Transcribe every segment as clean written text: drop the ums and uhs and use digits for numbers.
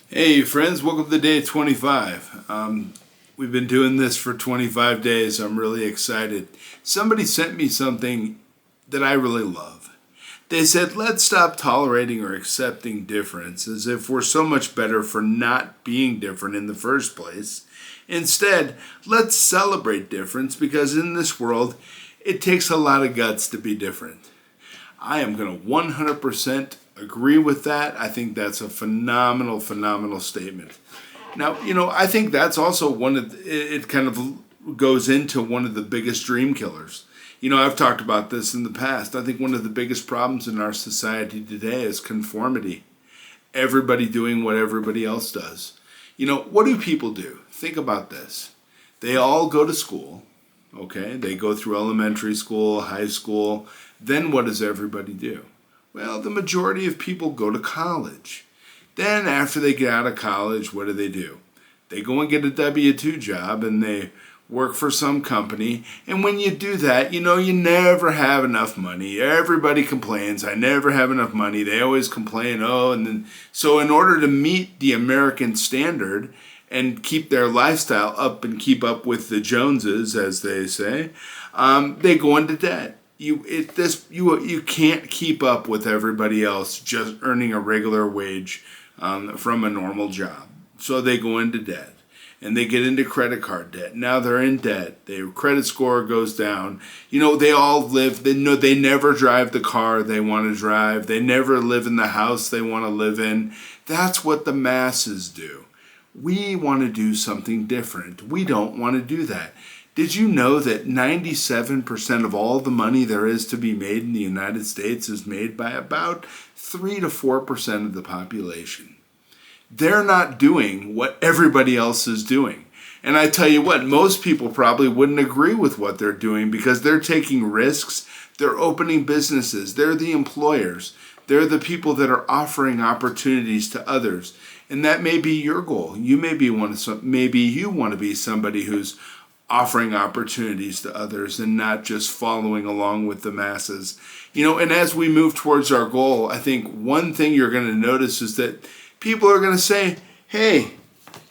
Hey friends, welcome to day 25. We've been doing this for 25 days. I'm really excited. Somebody sent me something that I really love. They said, let's stop tolerating or accepting difference as if we're so much better for not being different in the first place. Instead, let's celebrate difference because in this world, it takes a lot of guts to be different. I am going to 100% agree with that. I think that's a phenomenal statement. Now, I think that's also it kind of goes into one of the biggest dream killers. I've talked about this in the past. I think one of the biggest problems in our society today is conformity. Everybody doing what everybody else does. What do people do? Think about this. They all go to school, okay? They go through elementary school, high school. Then what does everybody do? Well, the majority of people go to college. Then after they get out of college, what do? They go and get a W-2 job and they work for some company. And when you do that, you never have enough money. Everybody complains, I never have enough money. They always complain, so in order to meet the American standard and keep their lifestyle up and keep up with the Joneses, as they say, they go into debt. You can't keep up with everybody else just earning a regular wage from a normal job. So they go into debt and they get into credit card debt. Now they're in debt. Their credit score goes down. They all they never drive the car they want to drive. They never live in the house they want to live in. That's what the masses do. We want to do something different. We don't want to do that. Did you know that 97% of all the money there is to be made in the United States is made by about 3 to 4% of the population? They're not doing what everybody else is doing. And I tell you what, most people probably wouldn't agree with what they're doing because they're taking risks, they're opening businesses, they're the employers, they're the people that are offering opportunities to others. And that may be your goal. Maybe you want to be somebody who's offering opportunities to others and not just following along with the masses. And as we move towards our goal, I think one thing you're going to notice is that people are going to say, hey,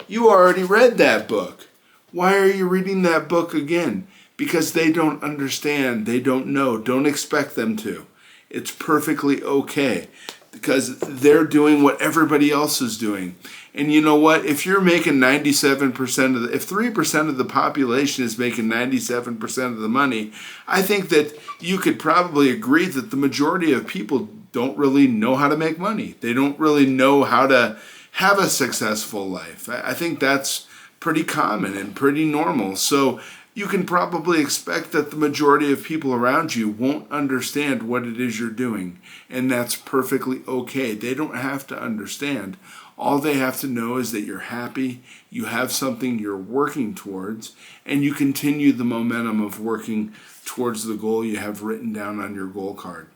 you already read that book. Why are you reading that book again? Because they don't understand, they don't know, don't expect them to. It's perfectly okay because they're doing what everybody else is doing. And you know what? If you're making 97% if 3% of the population is making 97% of the money, I think that you could probably agree that the majority of people don't really know how to make money. They don't really know how to have a successful life. I think that's pretty common and pretty normal. So you can probably expect that the majority of people around you won't understand what it is you're doing. And that's perfectly okay. They don't have to understand. All they have to know is that you're happy, you have something you're working towards, and you continue the momentum of working towards the goal you have written down on your goal card.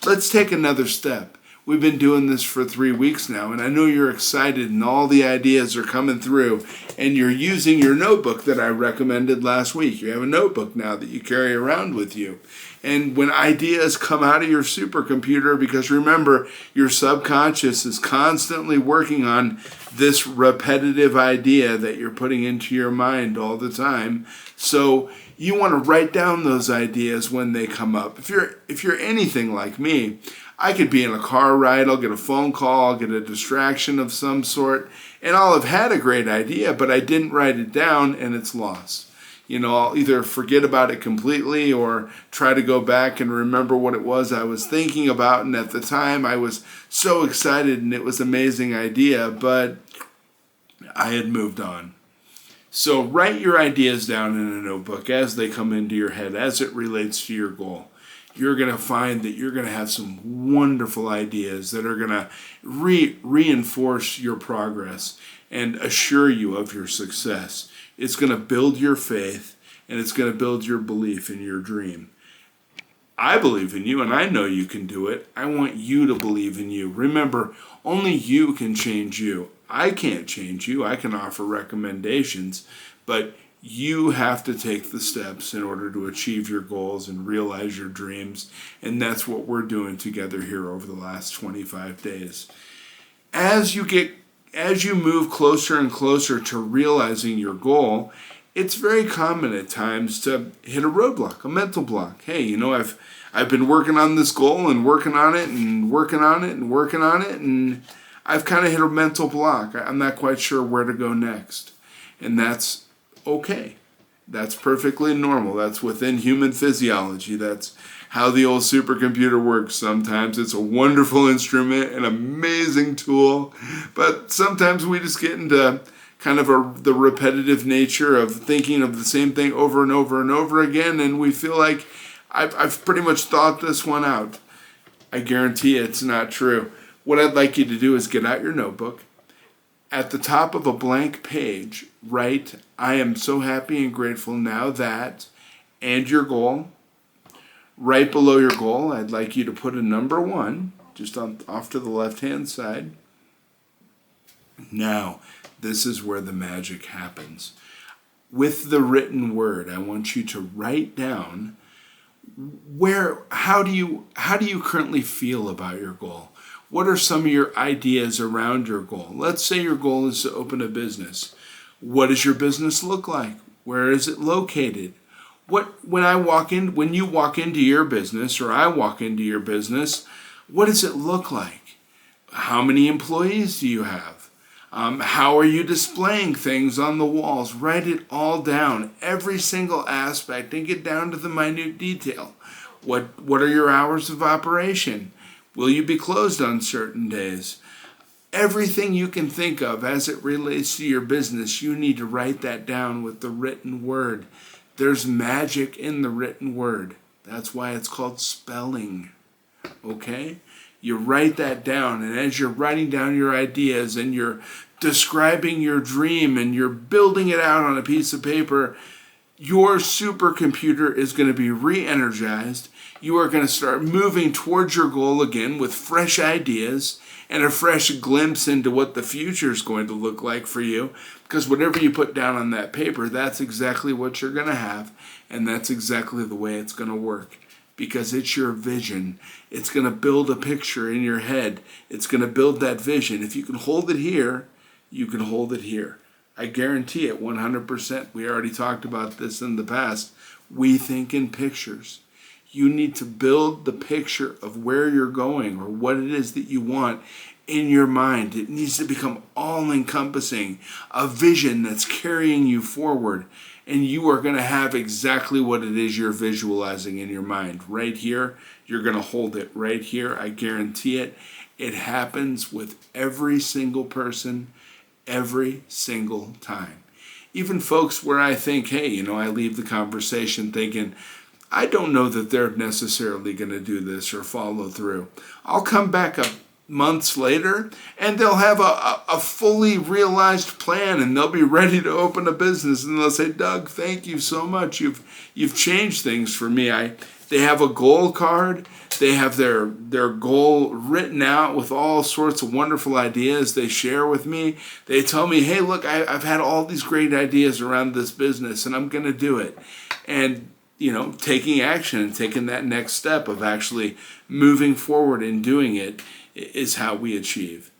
Let's take another step. We've been doing this for 3 weeks now, and I know you're excited and all the ideas are coming through, and you're using your notebook that I recommended last week. You have a notebook now that you carry around with you. And when ideas come out of your supercomputer, because remember, your subconscious is constantly working on this repetitive idea that you're putting into your mind all the time. So you want to write down those ideas when they come up. If you're anything like me, I could be in a car ride, I'll get a phone call, I'll get a distraction of some sort, and I'll have had a great idea, but I didn't write it down and it's lost. I'll either forget about it completely or try to go back and remember what it was I was thinking about. And at the time I was so excited and it was an amazing idea, but I had moved on. So write your ideas down in a notebook as they come into your head, as it relates to your goal. You're going to find that you're going to have some wonderful ideas that are going to reinforce your progress and assure you of your success. It's going to build your faith, and it's going to build your belief in your dream. I believe in you, and I know you can do it. I want you to believe in you. Remember, only you can change you. I can't change you. I can offer recommendations, but you have to take the steps in order to achieve your goals and realize your dreams, and that's what we're doing together here over the last 25 days. As as you move closer and closer to realizing your goal, it's very common at times to hit a roadblock, a mental block. Hey, I've been working on this goal and working on it and working on it and working on it, and I've kind of hit a mental block. I'm not quite sure where to go next. And that's okay. That's perfectly normal. That's within human physiology. That's how the old supercomputer works. Sometimes it's a wonderful instrument, an amazing tool, but sometimes we just get into kind of the repetitive nature of thinking of the same thing over and over and over again, and we feel like I've pretty much thought this one out. I guarantee it's not true. What I'd like you to do is get out your notebook. At the top of a blank page, write, I am so happy and grateful now that, and your goal. Right below your goal, I'd like you to put a number 1, just off to the left-hand side. Now, this is where the magic happens. With the written word, I want you to write down how do you currently feel about your goal? What are some of your ideas around your goal? Let's say your goal is to open a business. What does your business look like? Where is it located? When you walk into your business, or I walk into your business, what does it look like? How many employees do you have? How are you displaying things on the walls? Write it all down, every single aspect, and get down to the minute detail. What are your hours of operation? Will you be closed on certain days? Everything you can think of as it relates to your business, you need to write that down with the written word. There's magic in the written word. That's why it's called spelling. Okay? You write that down, and as you're writing down your ideas and you're describing your dream and you're building it out on a piece of paper, your supercomputer is going to be re-energized. You are going to start moving towards your goal again with fresh ideas and a fresh glimpse into what the future is going to look like for you. Because whatever you put down on that paper, that's exactly what you're going to have, and that's exactly the way it's going to work. Because it's your vision. It's going to build a picture in your head. It's going to build that vision. If you can hold it here, you can hold it here. I guarantee it 100%. We already talked about this in the past. We think in pictures. You need to build the picture of where you're going or what it is that you want in your mind. It needs to become all-encompassing, a vision that's carrying you forward, and you are going to have exactly what it is you're visualizing in your mind. Right here, you're going to hold it right here. I guarantee it. It happens with every single person, every single time. Even folks where I think, hey, I leave the conversation thinking, I don't know that they're necessarily going to do this or follow through. I'll come back up months later and they'll have a fully realized plan, and they'll be ready to open a business, and they'll say, Doug, thank you so much. You've changed things for me. They have a goal card. They have their goal written out with all sorts of wonderful ideas they share with me. They tell me, hey, look, I've had all these great ideas around this business, and I'm going to do it. And taking action and taking that next step of actually moving forward and doing it is how we achieve.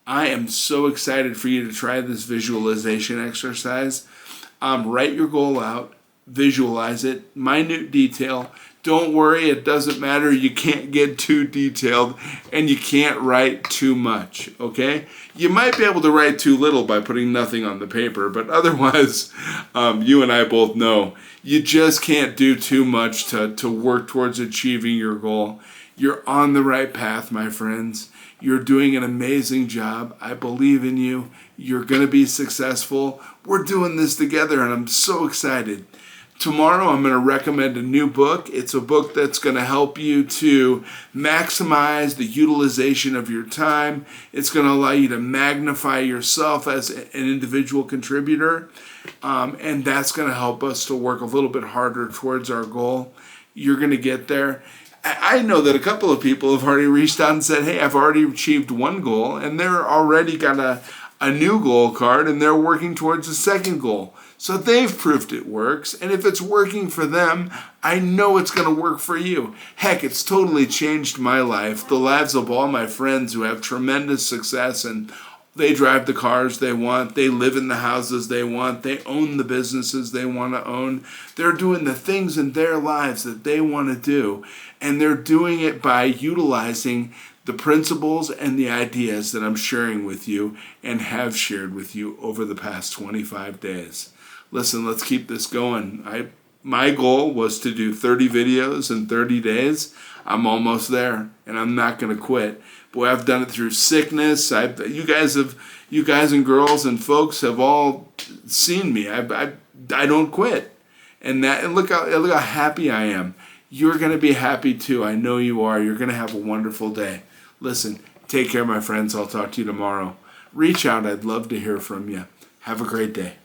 I am so excited for you to try this visualization exercise. Write your goal out, visualize it, minute detail. Don't worry, it doesn't matter. You can't get too detailed, and you can't write too much, okay? You might be able to write too little by putting nothing on the paper, but otherwise, you and I both know you just can't do too much to work towards achieving your goal. You're on the right path, my friends. You're doing an amazing job. I believe in you. You're going to be successful. We're doing this together, and I'm so excited. Tomorrow, I'm going to recommend a new book. It's a book that's going to help you to maximize the utilization of your time. It's going to allow you to magnify yourself as an individual contributor. And that's going to help us to work a little bit harder towards our goal. You're going to get there. I know that a couple of people have already reached out and said, hey, I've already achieved one goal, and they're already got a new goal card, and they're working towards a second goal. So they've proved it works, and if it's working for them, I know it's going to work for you. Heck, it's totally changed my life, the lives of all my friends who have tremendous success and They drive the cars they want. They live in the houses they want. They own the businesses they want to own. They're doing the things in their lives that they want to do. And they're doing it by utilizing the principles and the ideas that I'm sharing with you and have shared with you over the past 25 days. Listen, let's keep this going. My goal was to do 30 videos in 30 days. I'm almost there, and I'm not going to quit. Boy, I've done it through sickness. You guys and girls and folks have all seen me. I don't quit, and look how happy I am. You're going to be happy too. I know you are. You're going to have a wonderful day. Listen, take care, my friends. I'll talk to you tomorrow. Reach out. I'd love to hear from you. Have a great day.